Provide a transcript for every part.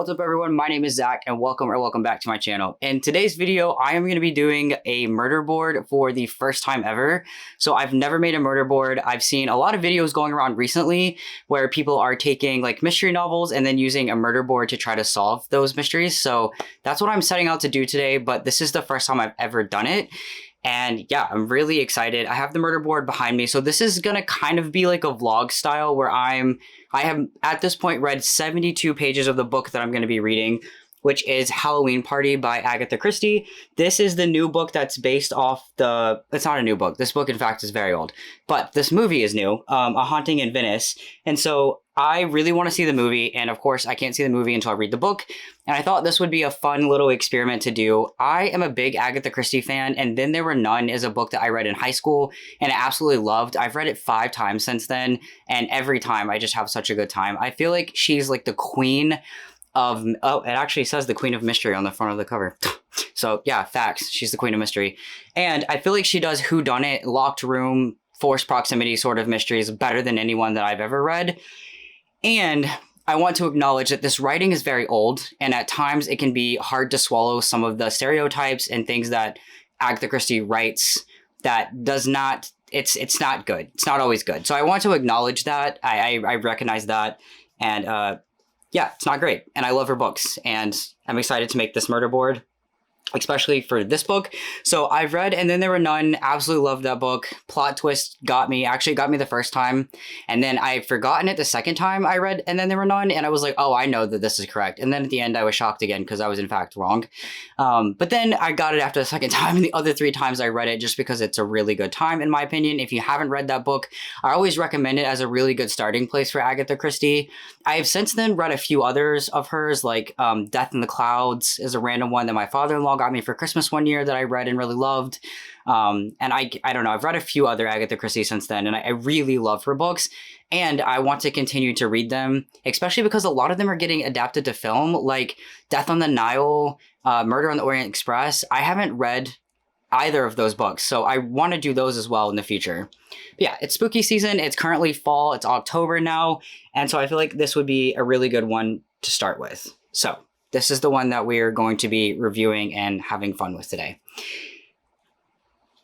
What's up everyone, my name is Zach and welcome back to my channel. In today's video, I am going to be doing a murder board for the first time ever. So I've never made a murder board. I've seen a lot of videos going around recently where people are taking like mystery novels and then using a murder board to try to solve those mysteries. So that's what I'm setting out to do today, but this is the first time I've ever done it. And yeah, I'm really excited. I have the murder board behind me. So this is going to kind of be like a vlog style where I have at this point read 72 pages of the book that I'm going to be reading, which is Halloween Party by Agatha Christie. This is the new book that's based off it's not a new book. This book, in fact, is very old, but this movie is new, A Haunting in Venice. And so I really want to see the movie. And of course, I can't see the movie until I read the book. And I thought this would be a fun little experiment to do. I am a big Agatha Christie fan, and Then There Were None is a book that I read in high school and I absolutely loved. I've read it 5 times since then, and every time I just have such a good time. I feel like she's like the queen of, it actually says the Queen of Mystery on the front of the cover. So yeah, facts. She's the Queen of Mystery. And I feel like she does whodunit, locked room, forced proximity sort of mysteries better than anyone that I've ever read. And I want to acknowledge that this writing is very old, and at times it can be hard to swallow some of the stereotypes and things that Agatha Christie writes that does not, it's not good. It's not always good. So I want to acknowledge that. I recognize that. And yeah, it's not great. And I love her books, and I'm excited to make this murder board, especially for this book. So I've read And Then There Were None, absolutely loved that book. Plot twist actually got me the first time. And then I've forgotten it the second time I read And Then There Were None. And I was like, oh, I know that this is correct. And then at the end, I was shocked again because I was in fact wrong. But then I got it after the second time, and the other 3 times I read it just because it's a really good time, in my opinion. If you haven't read that book, I always recommend it as a really good starting place for Agatha Christie. I have since then read a few others of hers, like Death in the Clouds is a random one that my father-in-law got me for Christmas one year that I read and really loved. And I don't know, I've read a few other Agatha Christie since then, and I really love her books, and I want to continue to read them, especially because a lot of them are getting adapted to film, like Death on the Nile, Murder on the Orient Express. I haven't read either of those books, so I want to do those as well in the future. But yeah, it's spooky season. It's currently fall. It's October now, and so I feel like this would be a really good one to start with. So this is the one that we're going to be reviewing and having fun with today.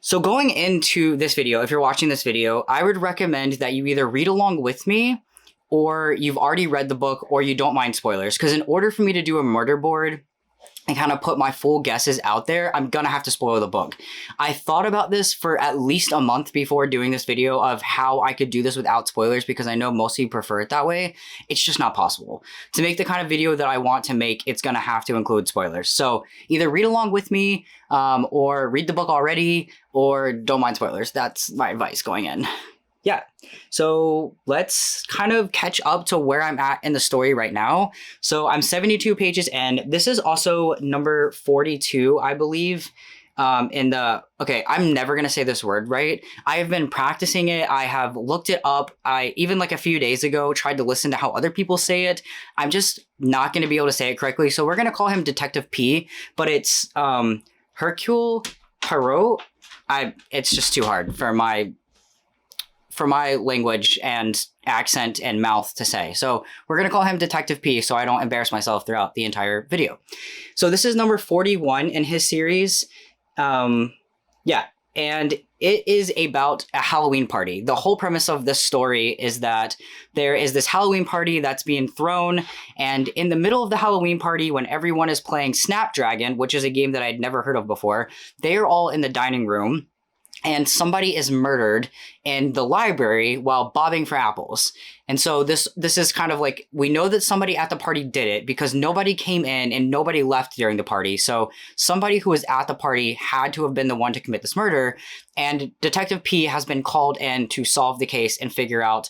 So going into this video, if you're watching this video, I would recommend that you either read along with me, or you've already read the book, or you don't mind spoilers. Because in order for me to do a murder board and kind of put my full guesses out there, I'm gonna have to spoil the book. I thought about this for at least a month before doing this video of how I could do this without spoilers, because I know most of you prefer it that way. It's just not possible. To make the kind of video that I want to make, it's gonna have to include spoilers. So either read along with me, or read the book already, or don't mind spoilers. That's my advice going in. Yeah, so let's kind of catch up to where I'm at in the story right now. So I'm 72 pages in. This is also number 42, I believe, okay, I'm never going to say this word right. I have been practicing it. I have looked it up. I even like a few days ago tried to listen to how other people say it. I'm just not going to be able to say it correctly. So we're going to call him Detective P, but it's Hercule Poirot. It's just too hard for my language and accent and mouth to say. So we're going to call him Detective P so I don't embarrass myself throughout the entire video. So this is number 41 in his series. Yeah, and it is about a Halloween party. The whole premise of this story is that there is this Halloween party that's being thrown, and in the middle of the Halloween party, when everyone is playing Snapdragon, which is a game that I'd never heard of before, they are all in the dining room, and somebody is murdered in the library while bobbing for apples. And so this is kind of like, we know that somebody at the party did it because nobody came in and nobody left during the party. So somebody who was at the party had to have been the one to commit this murder. And Detective P has been called in to solve the case and figure out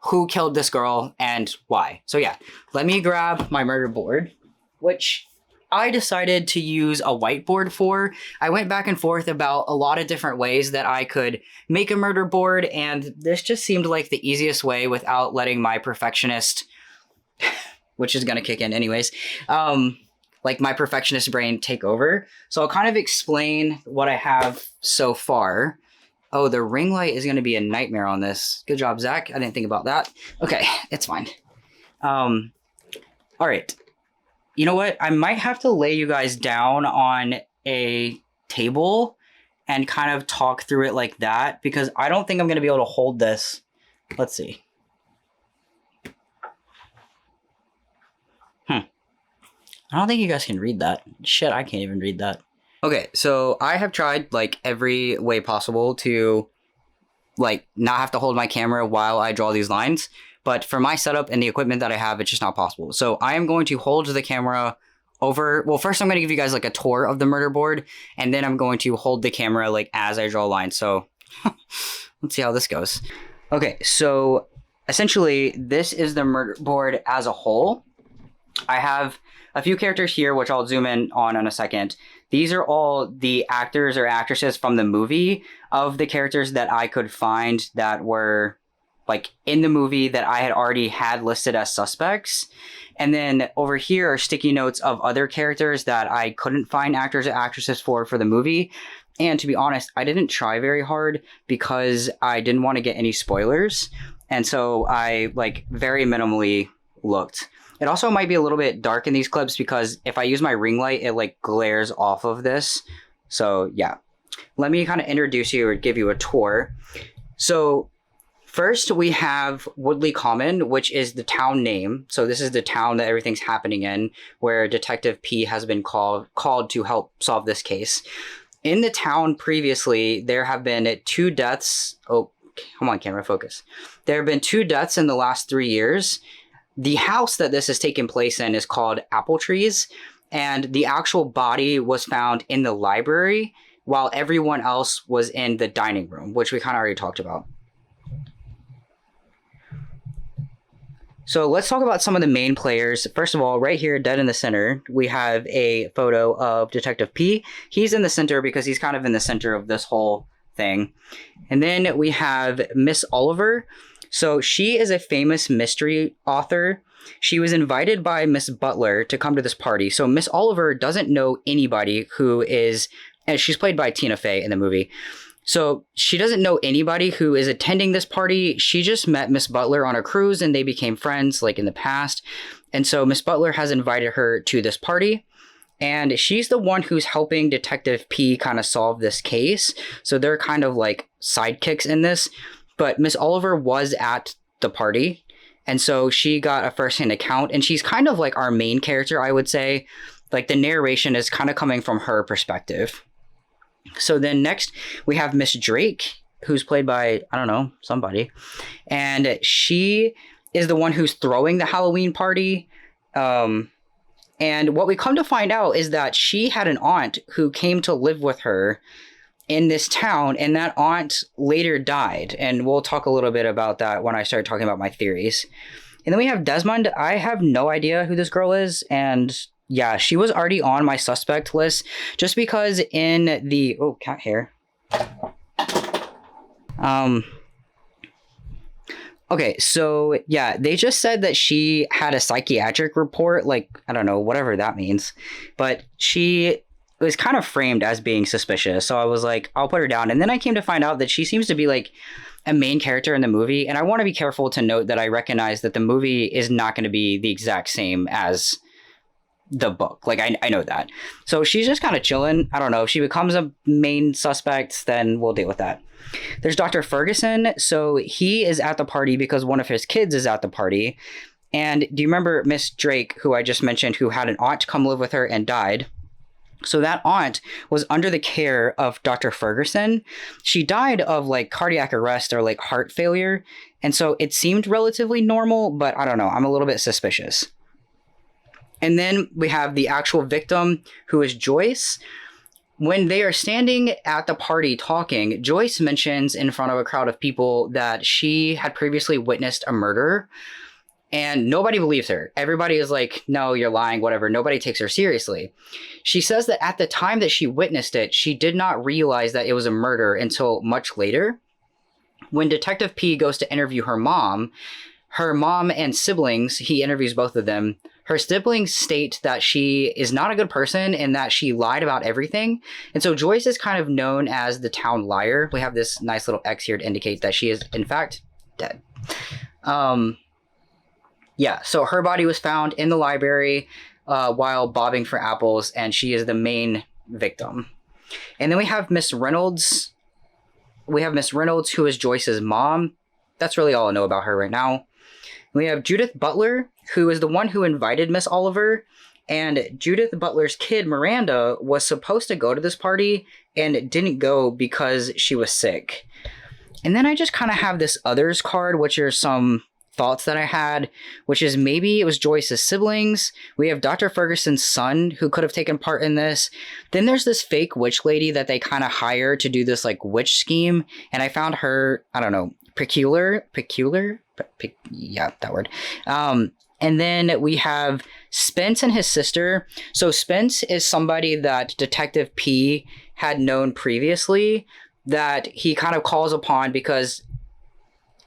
who killed this girl and why. So yeah, let me grab my murder board, which I decided to use a whiteboard for. I went back and forth about a lot of different ways that I could make a murder board, and this just seemed like the easiest way without letting my perfectionist, which is gonna kick in anyways, like my perfectionist brain take over. So I'll kind of explain what I have so far. Oh, the ring light is gonna be a nightmare on this. Good job, Zach. I didn't think about that. Okay, it's fine. All right. you know what? I might have to lay you guys down on a table and kind of talk through it like that, because I don't think I'm going to be able to hold this. Let's see. I don't think you guys can read that. Shit, I can't even read that. Okay, so I have tried like every way possible to like not have to hold my camera while I draw these lines. But for my setup and the equipment that I have, it's just not possible. So I am going to hold the camera over. Well, first I'm going to give you guys like a tour of the murder board. And then I'm going to hold the camera like as I draw lines. So let's see how this goes. Okay, so essentially this is the murder board as a whole. I have a few characters here, which I'll zoom in on a second. These are all the actors or actresses from the movie of the characters that I could find that were like in the movie that I had already had listed as suspects. And then over here are sticky notes of other characters that I couldn't find actors or actresses for the movie. And to be honest, I didn't try very hard because I didn't want to get any spoilers. And so I like very minimally looked. It also might be a little bit dark in these clips because if I use my ring light, it like glares off of this. So yeah, let me kind of introduce you or give you a tour. So first we have Woodley Common, which is the town name. So this is the town that everything's happening in, where Detective P has been called to help solve this case. In the town previously, there have been 2 deaths. Oh, come on, camera, focus. There have been 2 deaths in the last 3 years. The house that this has taken place in is called Apple Trees, and the actual body was found in the library while everyone else was in the dining room, which we kind of already talked about. So let's talk about some of the main players. First of all, right here, dead in the center, we have a photo of Detective P. He's in the center because he's kind of in the center of this whole thing. And then we have Miss Oliver. So she is a famous mystery author. She was invited by Miss Butler to come to this party. So Miss Oliver doesn't know anybody who is, and she's played by Tina Fey in the movie. So she doesn't know anybody who is attending this party. She just met Miss Butler on a cruise and they became friends like in the past. And so Miss Butler has invited her to this party. And she's the one who's helping Detective P kind of solve this case. So they're kind of like sidekicks in this. But Miss Oliver was at the party, and so she got a first-hand account, and she's kind of like our main character, I would say. Like the narration is kind of coming from her perspective. So then next we have Miss Drake, who's played by, I don't know, somebody. And she is the one who's throwing the Halloween party. And what we come to find out is that she had an aunt who came to live with her in this town, and that aunt later died. And we'll talk a little bit about that when I start talking about my theories. And then we have Desmond. I have no idea who this girl is. And yeah, she was already on my suspect list just because in the, oh, cat hair. Okay, so yeah, they just said that she had a psychiatric report, like, I don't know, whatever that means. But she was kind of framed as being suspicious. So I was like, I'll put her down. And then I came to find out that she seems to be like a main character in the movie. And I want to be careful to note that I recognize that the movie is not going to be the exact same as the book. Like, I know that. So she's just kind of chilling. I don't know. If she becomes a main suspect, then we'll deal with that. There's Dr. Ferguson. So he is at the party because one of his kids is at the party. And do you remember Miss Drake, who I just mentioned, who had an aunt come live with her and died? So that aunt was under the care of Dr. Ferguson. She died of like cardiac arrest or like heart failure. And so it seemed relatively normal, but I don't know. I'm a little bit suspicious. And then we have the actual victim, who is Joyce. When they are standing at the party talking, Joyce mentions in front of a crowd of people that she had previously witnessed a murder. And nobody believes her. Everybody is like, no, you're lying, whatever. Nobody takes her seriously. She says that at the time that she witnessed it, she did not realize that it was a murder until much later. When Detective P goes to interview her mom and siblings, he interviews both of them. Her siblings state that she is not a good person and that she lied about everything. And so Joyce is kind of known as the town liar. We have this nice little X here to indicate that she is, in fact, dead. Yeah, so her body was found in the library. while bobbing for apples, and she is the main victim. And then we have Miss Reynolds. We have Miss Reynolds, who is Joyce's mom. That's really all I know about her right now. We have Judith Butler, who is the one who invited Miss Oliver. And Judith Butler's kid, Miranda, was supposed to go to this party and didn't go because she was sick. And then I just kind of have this others card, which are some thoughts that I had, which is maybe it was Joyce's siblings. We have Dr. Ferguson's son, who could have taken part in this. Then there's this fake witch lady that they kind of hire to do this like witch scheme. And I found her, I don't know, peculiar? Yeah, that word. And then we have Spence and his sister. So Spence is somebody that Detective P had known previously that he kind of calls upon because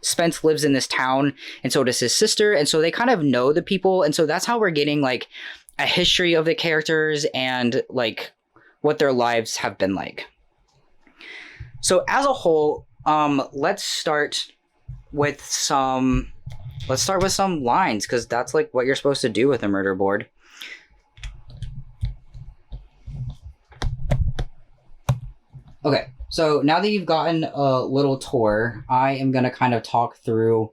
Spence lives in this town, and so does his sister. And so they kind of know the people. And so that's how we're getting like a history of the characters and like what their lives have been like. So as a whole, let's start with some lines, because that's like what you're supposed to do with a murder board. Okay, so now that you've gotten a little tour, I am going to kind of talk through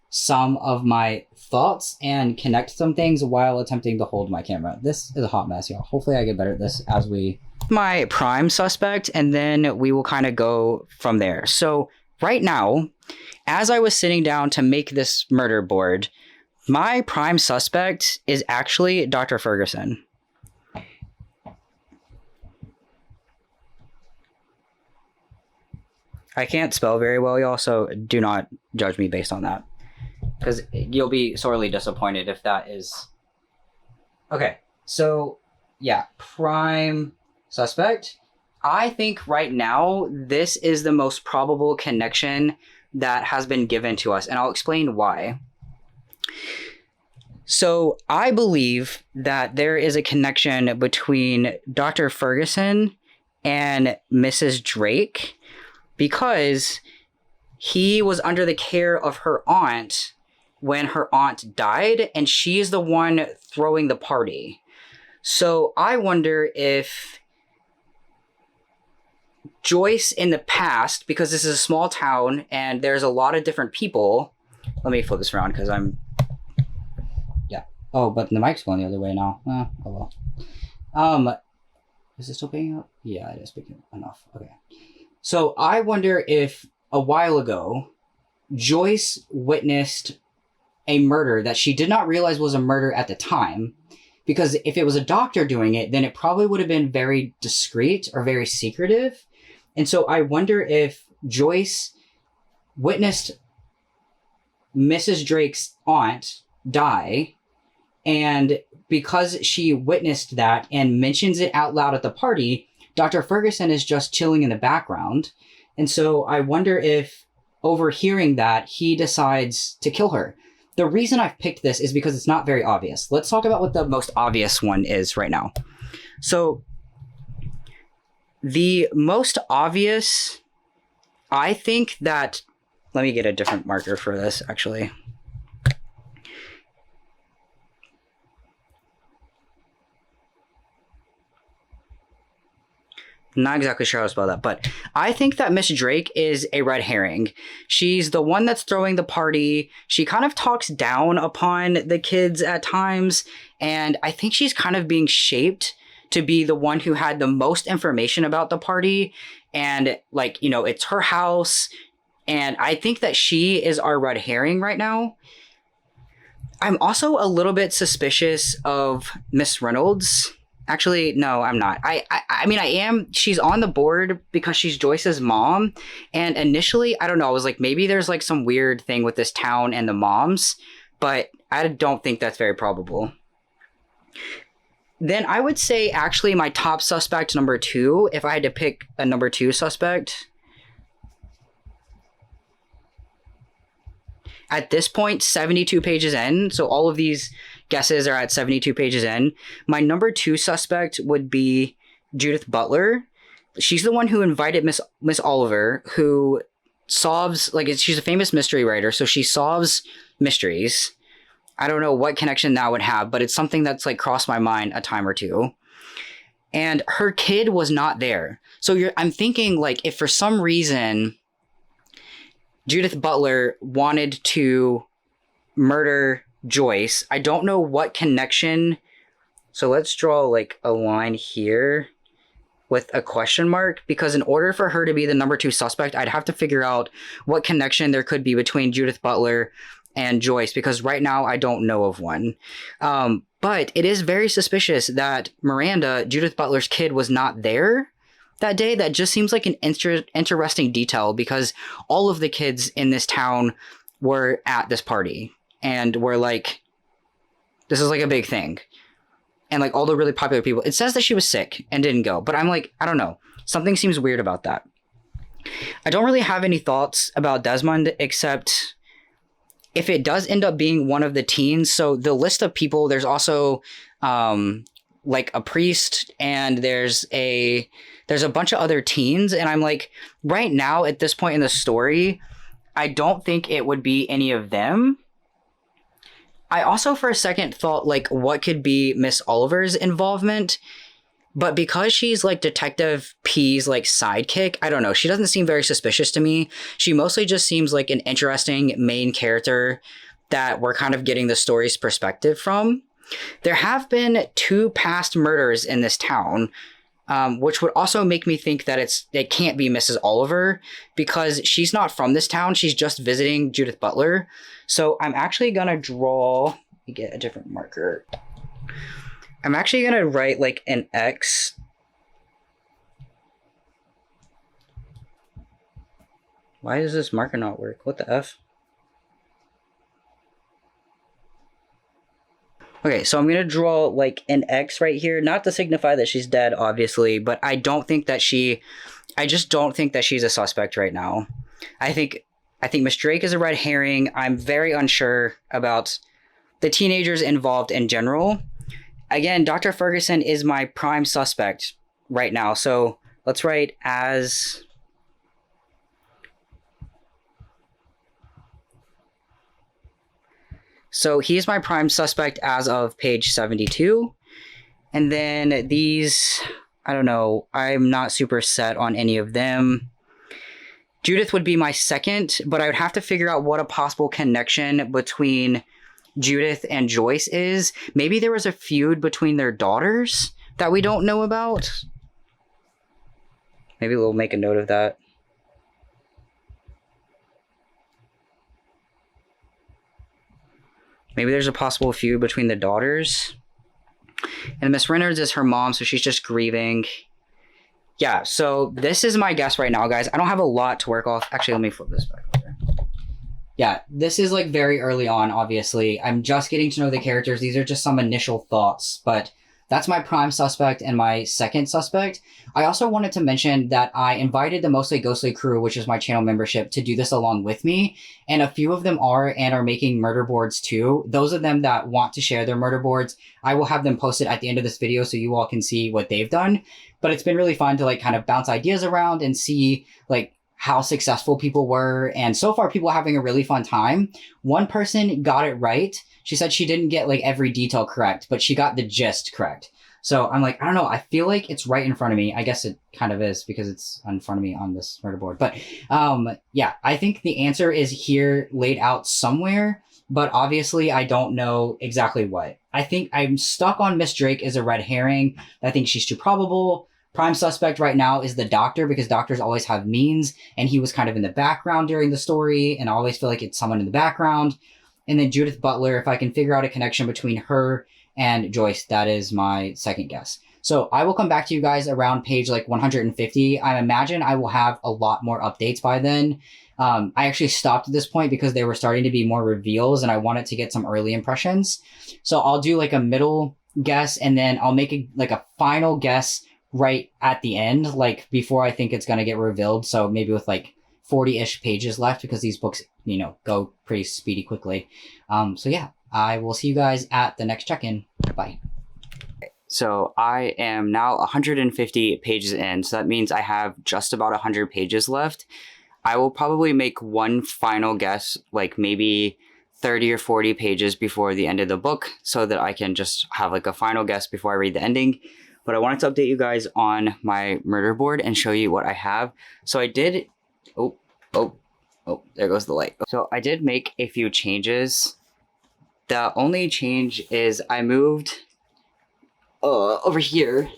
some of my thoughts and connect some things while attempting to hold my camera. This is a hot mess, y'all. Hopefully I get better at this as we... My prime suspect, and then we will kind of go from there. So right now, as I was sitting down to make this murder board, my prime suspect is actually Dr. Ferguson. I can't spell very well, y'all, so do not judge me based on that, because you'll be sorely disappointed if that is... Okay, so yeah, prime suspect. I think right now this is the most probable connection that has been given to us, and I'll explain why. So I believe that there is a connection between Dr. Ferguson and Mrs. Drake, because he was under the care of her aunt when her aunt died, and she's the one throwing the party. So I wonder if Joyce in the past, because this is a small town and there's a lot of different people. Let me flip this around because I'm... Yeah. Oh, but the mic's going the other way now. Oh well. Is it still picking up? Yeah, it is picking up enough. Okay. So I wonder if a while ago, Joyce witnessed a murder that she did not realize was a murder at the time. Because if it was a doctor doing it, then it probably would have been very discreet or very secretive. And so I wonder if Joyce witnessed Mrs. Drake's aunt die, and because she witnessed that and mentions it out loud at the party, Dr. Ferguson is just chilling in the background. And so I wonder if, overhearing that, he decides to kill her. The reason I've picked this is because it's not very obvious. Let's talk about what the most obvious one is right now. So the most obvious, I think that... Let me get a different marker for this, actually. Not exactly sure how to spell that, but I think that Miss Drake is a red herring. She's the one that's throwing the party. She kind of talks down upon the kids at times, and I think she's kind of being shaped to be the one who had the most information about the party. And like, you know, it's her house, and I think that she is our red herring right now. I'm also a little bit suspicious of Miss Reynolds. Actually, no, I'm not. I mean, I am. She's on the board because she's Joyce's mom. And initially, I don't know, I was like, maybe there's like some weird thing with this town and the moms, but I don't think that's very probable. Then I would say actually my top suspect, number 2, if I had to pick a number 2 suspect. At this point, 72 pages in, so all of these guesses are at 72 pages in. My number 2 suspect would be Judith Butler. She's the one who invited Miss Oliver, who solves, like, she's a famous mystery writer, so she solves mysteries. I don't know what connection that would have, but it's something that's like crossed my mind a time or two. And her kid was not there. So I'm thinking like if for some reason Judith Butler wanted to murder Joyce, I don't know what connection. So let's draw like a line here with a question mark, because in order for her to be the number 2 suspect, I'd have to figure out what connection there could be between Judith Butler and Joyce, because right now I don't know of one. But it is very suspicious that Miranda, Judith Butler's kid, was not there that day. That just seems like an interesting detail, because all of the kids in this town were at this party and were like, this is like a big thing. And like all the really popular people, it says that she was sick and didn't go, but I'm like, I don't know. Something seems weird about that. I don't really have any thoughts about Desmond, except if it does end up being one of the teens. So the list of people, there's also like a priest, and there's a bunch of other teens. And I'm like, right now at this point in the story, I don't think it would be any of them. I also for a second thought like what could be Miss Oliver's involvement, but because she's like Detective P's like sidekick, I don't know. She doesn't seem very suspicious to me. She mostly just seems like an interesting main character that we're kind of getting the story's perspective from. There have been 2 past murders in this town, which would also make me think that it can't be Mrs. Oliver, because she's not from this town. She's just visiting Judith Butler. So I'm actually going to draw, let me get a different marker. I'm actually going to write like an X. Why does this marker not work? What the F? Okay, so I'm going to draw like an X right here, not to signify that she's dead, obviously, but I just don't think that she's a suspect right now. I think Miss Drake is a red herring. I'm very unsure about the teenagers involved in general. Again, Dr. Ferguson is my prime suspect right now, so let's write as... So he is my prime suspect as of page 72. And then these, I don't know, I'm not super set on any of them. Judith would be my second, but I would have to figure out what a possible connection between Judith and Joyce is. Maybe there was a feud between their daughters that we don't know about. Maybe we'll make a note of that. Maybe there's a possible feud between the daughters. And Miss Reynolds is her mom, so she's just grieving. Yeah, so this is my guess right now, guys. I don't have a lot to work off. Actually, let me flip this back over. Yeah, this is like very early on, obviously. I'm just getting to know the characters. These are just some initial thoughts, but that's my prime suspect and my second suspect. I also wanted to mention that I invited the Mostly Ghostly crew, which is my channel membership, to do this along with me. And a few of them are making murder boards too. Those of them that want to share their murder boards, I will have them posted at the end of this video so you all can see what they've done. But it's been really fun to like kind of bounce ideas around and see like how successful people were. And so far people are having a really fun time. One person got it right. She said she didn't get like every detail correct, but she got the gist correct. So I'm like, I don't know. I feel like it's right in front of me. I guess it kind of is because it's in front of me on this murder board. But yeah, I think the answer is here laid out somewhere, but obviously I don't know exactly what. I think I'm stuck on Miss Drake as a red herring. I think she's too probable. Prime suspect right now is the doctor, because doctors always have means, and he was kind of in the background during the story, and I always feel like it's someone in the background. And then Judith Butler, if I can figure out a connection between her and Joyce, that is my second guess. So I will come back to you guys around page like 150. I imagine I will have a lot more updates by then. I actually stopped at this point because there were starting to be more reveals and I wanted to get some early impressions. So I'll do like a middle guess and then I'll make a final guess right at the end, like before I think it's going to get revealed. So maybe with like 40-ish pages left, because these books, you know, go pretty speedy quickly. So yeah, I will see you guys at the next check-in. Bye. So I am now 150 pages in, so that means I have just about 100 pages left. I will probably make one final guess, like maybe 30 or 40 pages before the end of the book so that I can just have like a final guess before I read the ending. But I wanted to update you guys on my murder board and show you what I have. So I did, oh, there goes the light. So I did make a few changes. The only change is I moved over here.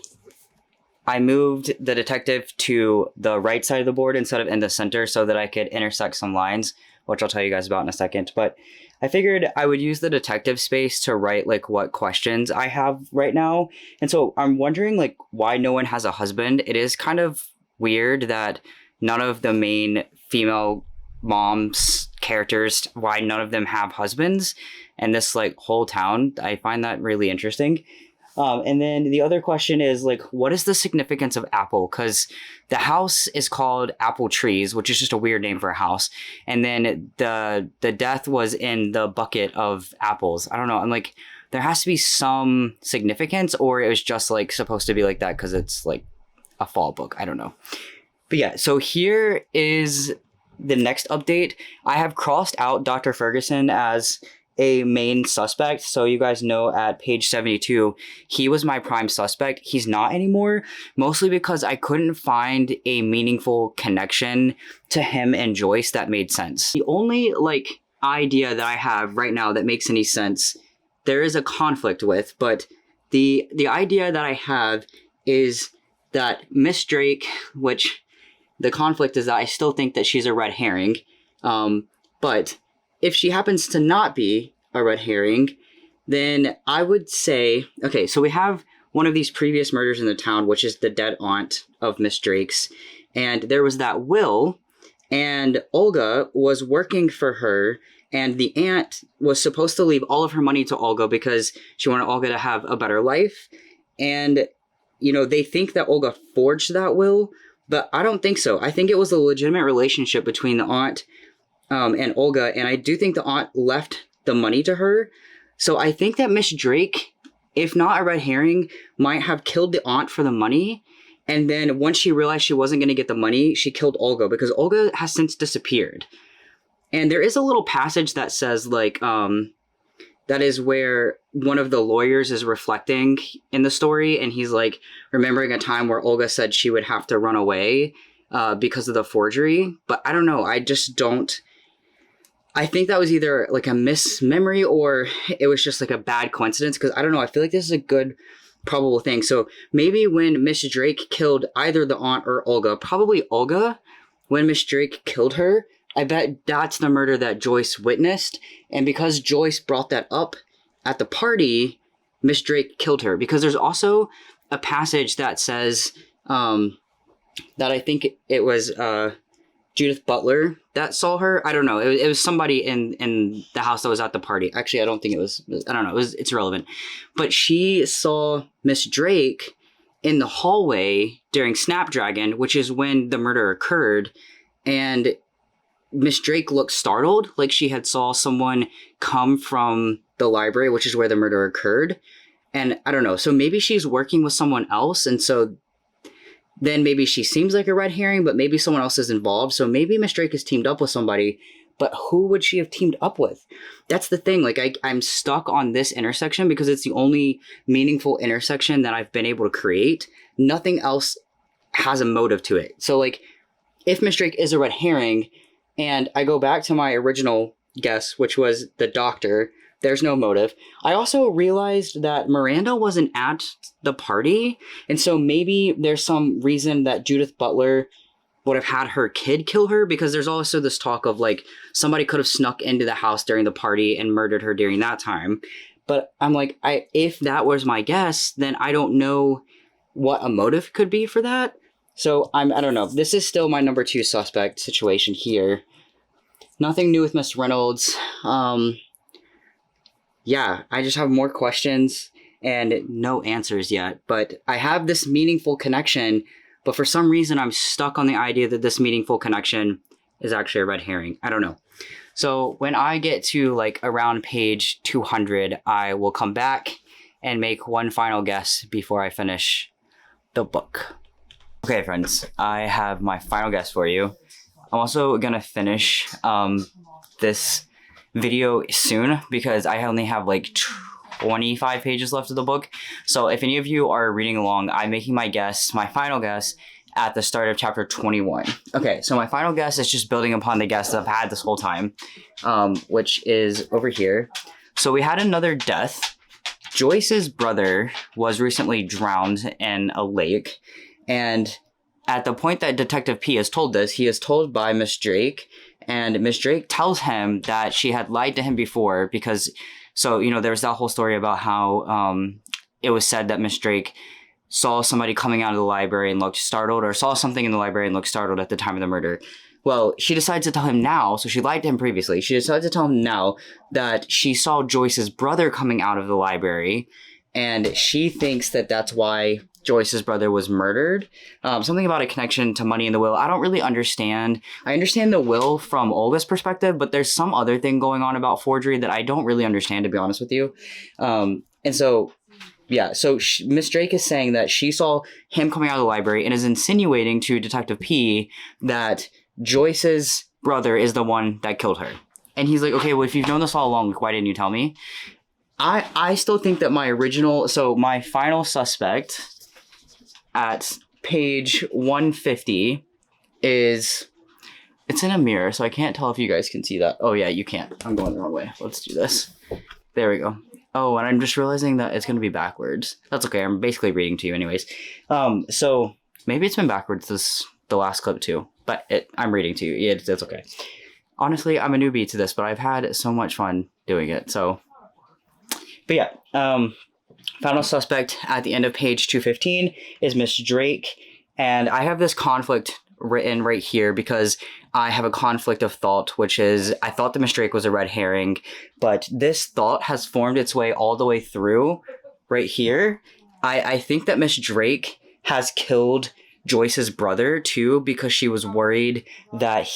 I moved the detective to the right side of the board instead of in the center so that I could intersect some lines, which I'll tell you guys about in a second. But I figured I would use the detective space to write like what questions I have right now. And so I'm wondering like why no one has a husband. It is kind of weird that none of the main female moms characters, why none of them have husbands, and this like whole town. I find that really interesting. And then the other question is like, what is the significance of apple? Because the house is called Apple Trees, which is just a weird name for a house. And then the death was in the bucket of apples. I don't know. I'm like, there has to be some significance, or it was just like supposed to be like that because it's like a fall book. I don't know. But yeah, so here is the next update. I have crossed out Dr. Ferguson as a main suspect. So you guys know at page 72, he was my prime suspect. He's not anymore, mostly because I couldn't find a meaningful connection to him and Joyce that made sense. The only like idea that I have right now that makes any sense, there is a conflict with, but the idea that I have is that Miss Drake, which the conflict is that I still think that she's a red herring, but if she happens to not be a red herring, then I would say, okay, so we have one of these previous murders in the town, which is the dead aunt of Miss Drake's. And there was that will, and Olga was working for her, and the aunt was supposed to leave all of her money to Olga because she wanted Olga to have a better life. And, you know, they think that Olga forged that will, but I don't think so. I think it was a legitimate relationship between the aunt and Olga, and I do think the aunt left the money to her. So I think that Miss Drake, if not a red herring, might have killed the aunt for the money. And then once she realized she wasn't going to get the money, she killed Olga because Olga has since disappeared. And there is a little passage that says like, that is where one of the lawyers is reflecting in the story. And he's like remembering a time where Olga said she would have to run away because of the forgery. But I don't know. I just don't. I think that was either like a mismemory or it was just like a bad coincidence. Because I don't know. I feel like this is a good probable thing. So maybe when Miss Drake killed either the aunt or Olga, probably Olga, when Miss Drake killed her, I bet that's the murder that Joyce witnessed. And because Joyce brought that up at the party, Miss Drake killed her. Because there's also a passage that says that I think it was Judith Butler that saw her. I don't know. It was somebody in the house that was at the party. Actually, I don't think it was. I don't know. It's irrelevant. But she saw Miss Drake in the hallway during Snapdragon, which is when the murder occurred. And Miss Drake looked startled, like she had saw someone come from the library, which is where the murder occurred. And I don't know. So maybe she's working with someone else. And so then maybe she seems like a red herring, but maybe someone else is involved. So maybe Miss Drake has teamed up with somebody, but who would she have teamed up with? That's the thing. Like I'm stuck on this intersection because it's the only meaningful intersection that I've been able to create. Nothing else has a motive to it. So like if Miss Drake is a red herring and I go back to my original guess, which was the doctor, there's no motive. I also realized that Miranda wasn't at the party. And so maybe there's some reason that Judith Butler would have had her kid kill her, because there's also this talk of like somebody could have snuck into the house during the party and murdered her during that time. But I'm like, if that was my guess, then I don't know what a motive could be for that. So I don't know. This is still my number 2 suspect situation here. Nothing new with Miss Reynolds. Yeah, I just have more questions and no answers yet. But I have this meaningful connection, but for some reason I'm stuck on the idea that this meaningful connection is actually a red herring. I don't know. So when I get to like around page 200, I will come back and make one final guess before I finish the book. Okay, friends, I have my final guess for you. I'm also gonna finish this video soon because I only have like 25 pages left of the book. So if any of you are reading along, I'm making my final guess, at the start of chapter 21. Okay, so my final guess is just building upon the guess that I've had this whole time, which is over here. So we had another death. Joyce's brother was recently drowned in a lake, and at the point that Detective P is told this, he is told by Miss Drake, and Miss Drake tells him that she had lied to him before because, so, you know, there's that whole story about how it was said that Miss Drake saw somebody coming out of the library and looked startled, or saw something in the library and looked startled at the time of the murder. Well, she decides to tell him now, so she lied to him previously. She decides to tell him now that she saw Joyce's brother coming out of the library, and she thinks that that's why Joyce's brother was murdered. Something about a connection to money in the will. I don't really understand. I understand the will from Olga's perspective, but there's some other thing going on about forgery that I don't really understand, to be honest with you. And so, yeah, so Miss Drake is saying that she saw him coming out of the library and is insinuating to Detective P that Joyce's brother is the one that killed her. And he's like, okay, well, if you've known this all along, why didn't you tell me? I still think that my final suspect at page 150 is, it's in a mirror, so I can't tell if you guys can see that. Oh yeah, you can't. I'm going the wrong way. Let's do this. There we go. Oh, and I'm just realizing that it's going to be backwards. That's okay. I'm basically reading to you anyways. So maybe it's been backwards the last clip too, but I'm reading to you. It's okay. Honestly, I'm a newbie to this, but I've had so much fun doing it. So, but yeah, final suspect at the end of page 215 is Miss Drake. And I have this conflict written right here because I have a conflict of thought, which is I thought that Miss Drake was a red herring, but this thought has formed its way all the way through right here. I think that Miss Drake has killed Joyce's brother too because she was worried that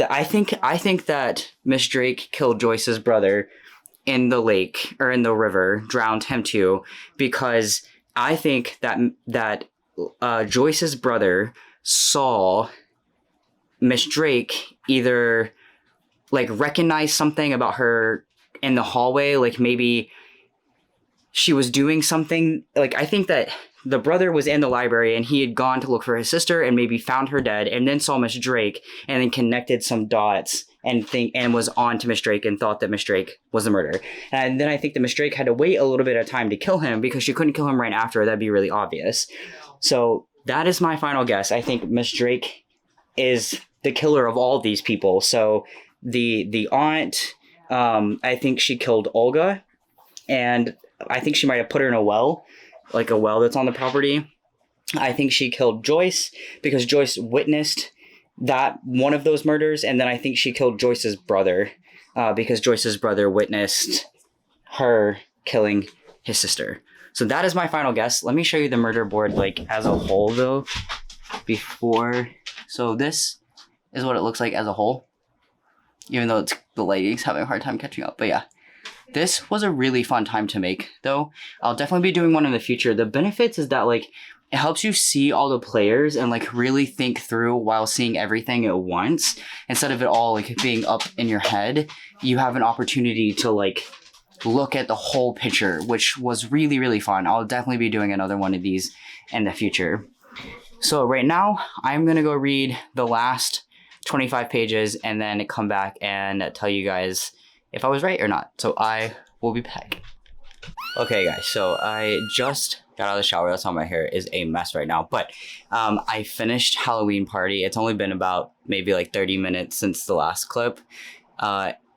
I think that Miss Drake killed Joyce's brother in the lake or in the river, drowned him too, because I think that Joyce's brother saw Miss Drake either like recognize something about her in the hallway, like maybe she was doing something. Like I think that the brother was in the library and he had gone to look for his sister and maybe found her dead and then saw Miss Drake and then connected some dots and was on to Miss Drake and thought that Miss Drake was the murderer. And then I think that Miss Drake had to wait a little bit of time to kill him because she couldn't kill him right after. That'd be really obvious. So that is my final guess. I think Miss Drake is the killer of all these people. So the aunt, I think she killed Olga, and I think she might have put her in a well, like a well that's on the property. I think she killed Joyce because Joyce witnessed that one of those murders, and then I think she killed Joyce's brother because Joyce's brother witnessed her killing his sister. So that is my final guess. Let me show you the murder board like as a whole though before. So this is what it looks like as a whole, even though the lighting's having a hard time catching up. But yeah, this was a really fun time to make though. I'll definitely be doing one in the future. The benefits is that like it helps you see all the players and like really think through while seeing everything at once. Instead of it all like being up in your head, you have an opportunity to like look at the whole picture, which was really, really fun. I'll definitely be doing another one of these in the future. So right now, I'm going to go read the last 25 pages and then come back and tell you guys if I was right or not. So I will be back. Okay, guys, so I just got out of the shower. That's why my hair is a mess right now. But I finished Halloween Party. It's only been about maybe like 30 minutes since the last clip.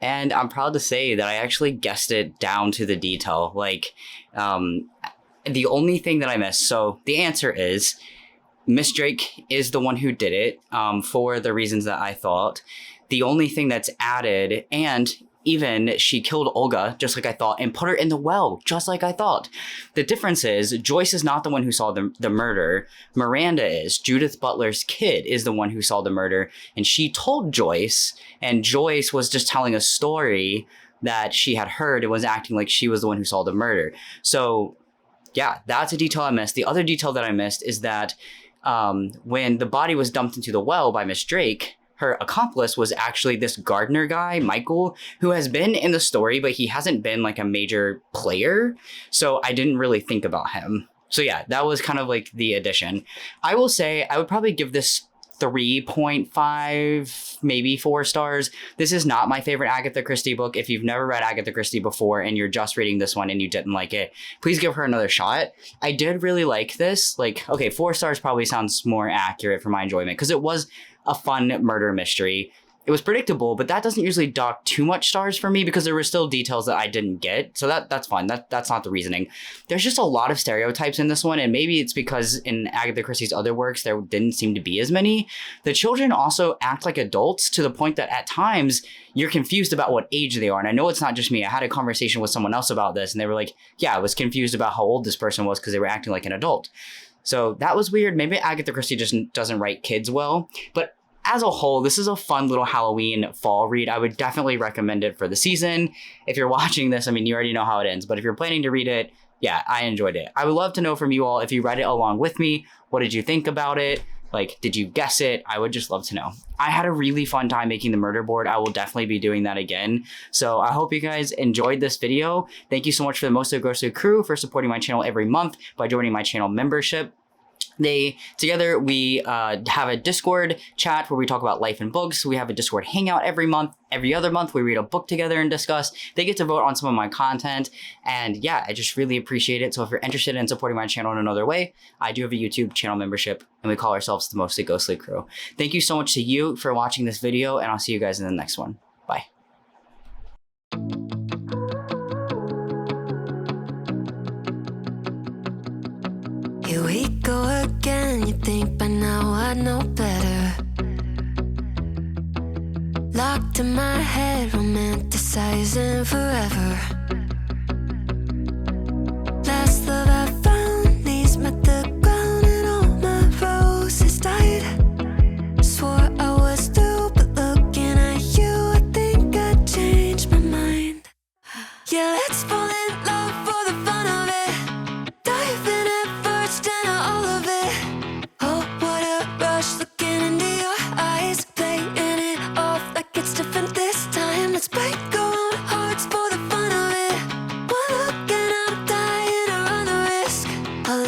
And I'm proud to say that I actually guessed it down to the detail. Like, the only thing that I missed. So the answer is Miss Drake is the one who did it for the reasons that I thought. The only thing that's added, and even she killed Olga just like I thought and put her in the well just like I thought. The difference is Joyce is not the one who saw the murder. Miranda is. Judith Butler's kid is the one who saw the murder, and she told Joyce, and Joyce was just telling a story that she had heard and was acting like she was the one who saw the murder. So yeah, that's a detail I missed. The other detail that I missed is that when the body was dumped into the well by Miss Drake, her accomplice was actually this gardener guy, Michael, who has been in the story, but he hasn't been like a major player. So I didn't really think about him. So yeah, that was kind of like the addition. I will say I would probably give this 3.5, maybe 4 stars. This is not my favorite Agatha Christie book. If you've never read Agatha Christie before and you're just reading this one and you didn't like it, please give her another shot. I did really like this. Like, okay, 4 stars probably sounds more accurate for my enjoyment because it was a fun murder mystery. It was predictable, but that doesn't usually dock too much stars for me because there were still details that I didn't get. So that's fine. That's not the reasoning. There's just a lot of stereotypes in this one, and maybe it's because in Agatha Christie's other works, there didn't seem to be as many. The children also act like adults to the point that at times you're confused about what age they are. And I know it's not just me. I had a conversation with someone else about this, and they were like, yeah, I was confused about how old this person was because they were acting like an adult. So that was weird. Maybe Agatha Christie just doesn't write kids well, but as a whole, this is a fun little Halloween fall read. I would definitely recommend it for the season. If you're watching this, I mean, you already know how it ends, but if you're planning to read it, yeah, I enjoyed it. I would love to know from you all if you read it along with me. What did you think about it? Like, did you guess it? I would just love to know. I had a really fun time making the murder board. I will definitely be doing that again. So I hope you guys enjoyed this video. Thank you so much for the Most Aggressive crew for supporting my channel every month by joining my channel membership. Together we have a Discord chat where we talk about life and books. We have a Discord hangout every month. Every other month we read a book together and discuss. They get to vote on some of my content, and yeah, I just really appreciate it. So if you're interested in supporting my channel in another way, I do have a YouTube channel membership, and we call ourselves the Mostly Ghostly Crew. Thank you so much to you for watching this video, and I'll see you guys in the next one. Bye. Here we go again, you think by now I know better. Locked in my head, romanticizing forever. Last love